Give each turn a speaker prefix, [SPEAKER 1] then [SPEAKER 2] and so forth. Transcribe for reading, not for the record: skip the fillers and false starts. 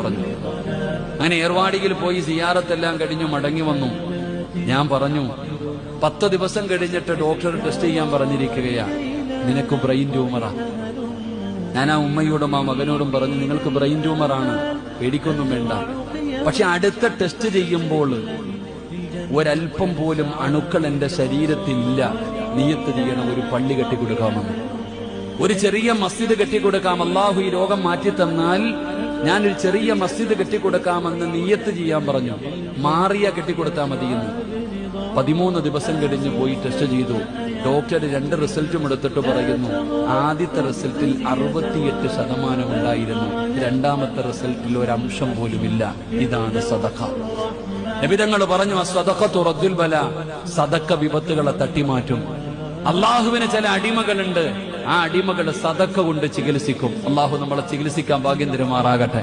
[SPEAKER 1] പറഞ്ഞു. അങ്ങനെ ഏർവാടിയിൽ പോയി സിയാറത്തെല്ലാം കഴിഞ്ഞു മടങ്ങി വന്നു. ഞാൻ പറഞ്ഞു, 10 ദിവസം കഴിഞ്ഞിട്ട് ഡോക്ടർ ടെസ്റ്റ് ചെയ്യാൻ പറഞ്ഞിരിക്കുകയാ, നിനക്ക് ബ്രെയിൻ ട്യൂമറാ. ഞാൻ ആ ഉമ്മയോടും ആ മകനോടും പറഞ്ഞു, നിങ്ങൾക്ക് ബ്രെയിൻ ട്യൂമറാണ്, പേടിക്കൊന്നും വേണ്ട. പക്ഷെ അടുത്ത ടെസ്റ്റ് ചെയ്യുമ്പോൾ ഒരൽപ്പം പോലും അണുക്കൾ എന്റെ ശരീരത്തിലില്ല. നിയത്ത് ചെയ്യണം, ഒരു പള്ളി കെട്ടിക്കൊടുക്കാമെന്ന്, ഒരു ചെറിയ മസ്ജിദ് കെട്ടിക്കൊടുക്കാം. അള്ളാഹു ഈ രോഗം മാറ്റി തന്നാൽ ഞാനൊരു ചെറിയ മസ്ജിദ് കെട്ടിക്കൊടുക്കാമെന്ന് നിയത്ത് ചെയ്യാൻ പറഞ്ഞു. മാറിയ കെട്ടിക്കൊടുത്താൽ മതിയെന്ന്. 13 ദിവസം കഴിഞ്ഞ് പോയി ടെസ്റ്റ് ചെയ്തു. ഡോക്ടർ 2 റിസൾട്ടും എടുത്തിട്ട് പറയുന്നു, ആദ്യത്തെ റിസൾട്ടിൽ 68% ഉണ്ടായിരുന്നു, രണ്ടാമത്തെ റിസൾട്ടിൽ ഒരു അംശം പോലുമില്ല. ഇതാണ് സദഖ. നബി തങ്ങൾ പറഞ്ഞു, അസ്സദഖത്തു റദ്ദുൽ ബലാ, സദഖ വിപത്തുകളെ തട്ടിമാറ്റും. അള്ളാഹുവിന് ചില അടിമകളുണ്ട്, ആ അടിമകൾ സദഖ കൊണ്ട് ചികിത്സിക്കും. അള്ളാഹു നമ്മളെ ചികിത്സിക്കാൻ ഭാഗ്യം തരുമാറാകട്ടെ.